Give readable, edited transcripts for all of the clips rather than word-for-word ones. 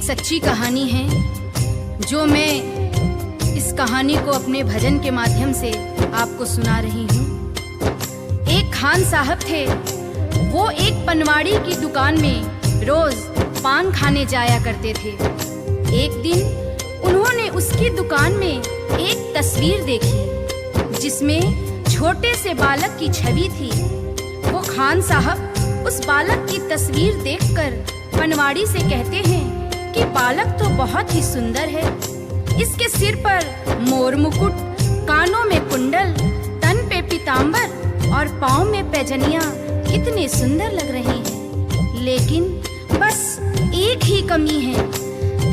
सच्ची कहानी है जो मैं इस कहानी को अपने भजन के माध्यम से आपको सुना रही हूँ। एक खान साहब थे। वो एक पनवाड़ी की दुकान में रोज पान खाने जाया करते थे। एक दिन उन्होंने उसकी दुकान में एक तस्वीर देखी जिसमें छोटे से बालक की छवि थी। वो खान साहब उस बालक की तस्वीर देखकर पनवाड़ी से कहते हैं कि बालक तो बहुत ही सुंदर है। इसके सिर पर मोर मुकुट, कानों में कुंडल, तन पे पीतांबर और पाँव में पैजनियां कितने सुंदर लग रही हैं। लेकिन बस एक ही कमी है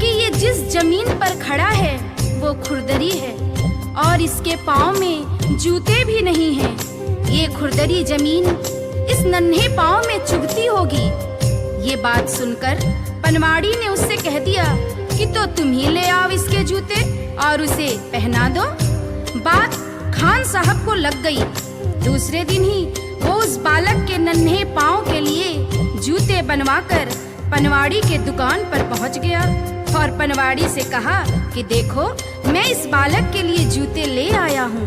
कि ये जिस जमीन पर खड़ा है वो खुरदरी है और इसके पाँव में जूते भी नहीं हैं। ये खुरदरी जमीन इस नन्हे पाँव में चुभती होगी। ये बात सुनकर पनवाड़ी ने उससे कह दिया कि तो तुम ही ले आओ इसके जूते और उसे पहना दो। बात खान साहब को लग गई। दूसरे दिन ही वो उस बालक के नन्हे पाँव के लिए जूते बनवाकर पनवाड़ी के दुकान पर पहुंच गया और पनवाड़ी से कहा कि देखो मैं इस बालक के लिए जूते ले आया हूँ,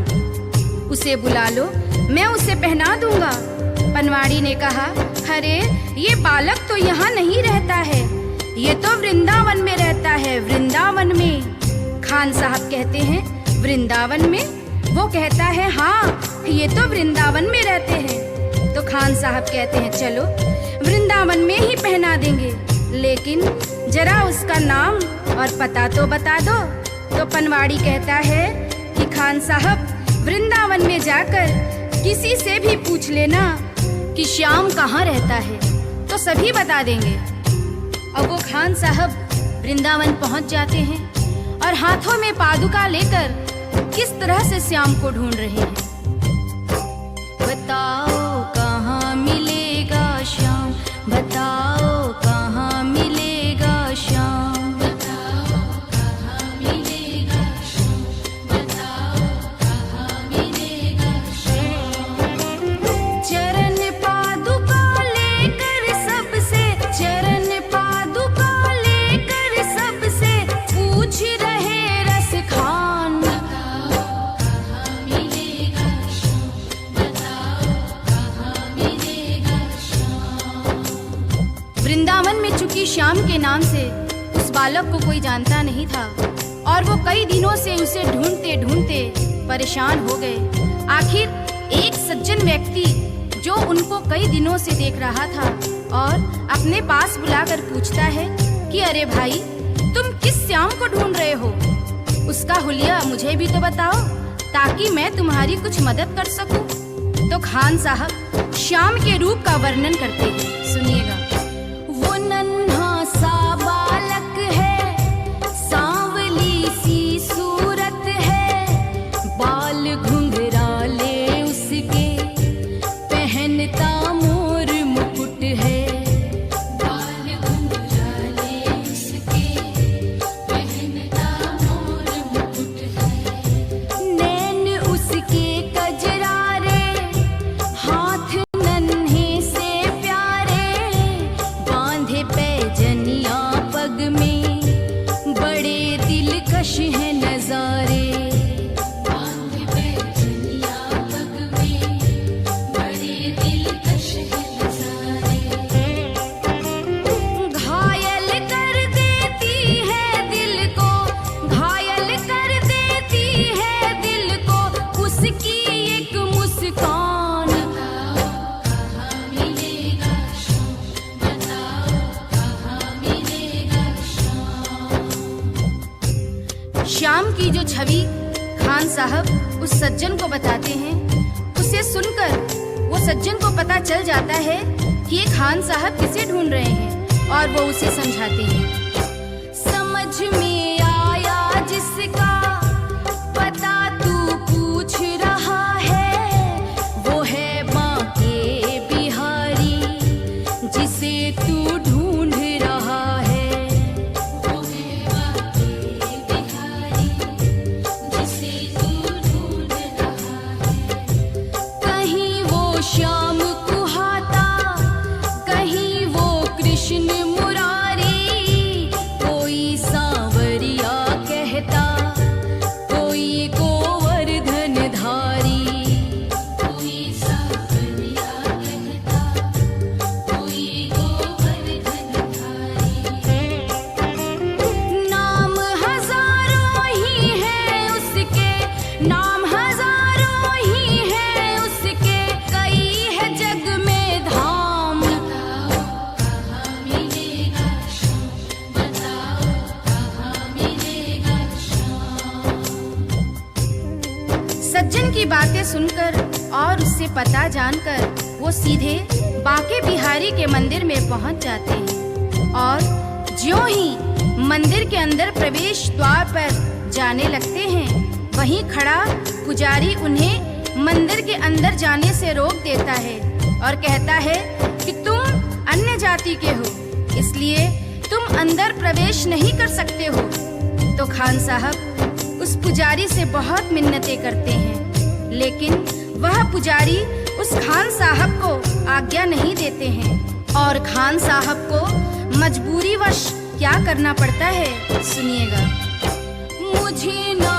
उसे बुला लो, मैं उसे पहना दूंगा। पनवाड़ी ने कहा, अरे ये बालक तो यहाँ नहीं रहता है, ये तो वृंदावन में रहता है। वृंदावन में? खान साहब कहते हैं वृंदावन में? वो कहता है हाँ ये तो वृंदावन में रहते हैं। तो खान साहब कहते हैं चलो वृंदावन में ही पहना देंगे, लेकिन जरा उसका नाम और पता तो बता दो। तो पनवाड़ी कहता है कि खान साहब वृंदावन में जाकर किसी से भी पूछ लेना कि श्याम कहाँ रहता है, तो सभी बता देंगे। अब वो खान साहब वृंदावन पहुंच जाते हैं और हाथों में पादुका लेकर किस तरह से श्याम को ढूंढ रहे हैं। बताओ कहाँ मिलेगा श्याम, बताओ कहाँ मिलेगा श्याम, बताओ कहाँ मिलेगा श्याम, बताओ कहाँ मिलेगा श्याम। चरण पादुका लेकर सबसे, चरण पादुका लेकर सबसे पूछ रहे रस खान, बताओ कहाँ मिलेगा श्याम, बताओ कहाँ मिलेगा श्याम। वृंदावन में चूंकि श्याम के नाम से उस बालक को कोई जानता नहीं था और वो कई दिनों से उसे ढूंढते ढूंढते परेशान हो गए। आखिर एक सज्जन व्यक्ति जो उनको कई दिनों से देख रहा था और अपने पास बुलाकर पूछता है कि अरे भाई तुम किस श्याम को ढूंढ रहे हो, उसका हुलिया मुझे भी तो बताओ ताकि मैं तुम्हारी कुछ मदद कर सकूं। तो खान साहब श्याम के रूप का वर्णन करते हैं, सुनिएगा। वो नन्हा सा बालक है, सांवली सी सूरत है, बाल घुंघराले उसके, पहनता मोर मुकुट है, बाल घुंघराले उसके, पहनता मोर मुकुट है, नैन उसके कजरारे, हाथ नन्हे से प्यारे, बांधे पैजनिया पग में, बड़े दिलकश है नजारे, बांधे पैजनिया पग में, बड़े दिलकश है नजारे। घायल कर देती है दिल को, घायल कर देती है दिल को, उसकी एक मुस्कान, बताओ कहाँ मिलेगा श्याम, बताओ कहाँ मिलेगा श्याम। श्याम की जो छवि खान साहब उस सज्जन को बताते हैं, उसे सुनकर वो सज्जन को पता चल जाता है कि ये खान साहब किसे ढूंढ रहे हैं और वो उसे समझाते हैं। समझ में आया जिसका पता तू पूछ रहा है, वो है बांके बिहारी जिसे तू ढूंढ रहा है, वो है बांके बिहारी जिसे तू ढूंढ रहा है। कहीं वो श्याम कुहाता, कहीं वो कृष्ण मुरारी, कोई उसकी बातें सुनकर और उससे पता जानकर वो सीधे बांके बिहारी के मंदिर में पहुंच जाते हैं और ज्यों ही मंदिर के अंदर प्रवेश द्वार पर जाने लगते हैं, वहीं खड़ा पुजारी उन्हें मंदिर के अंदर जाने से रोक देता है और कहता है कि तुम अन्य जाति के हो, इसलिए तुम अंदर प्रवेश नहीं कर सकते हो। तो खान साहब उस पुजारी से बहुत मिन्नतें करते हैं, लेकिन वह पुजारी उस खान साहब को आज्ञा नहीं देते हैं और खान साहब को मजबूरीवश क्या करना पड़ता है, सुनिएगा। मुझे ना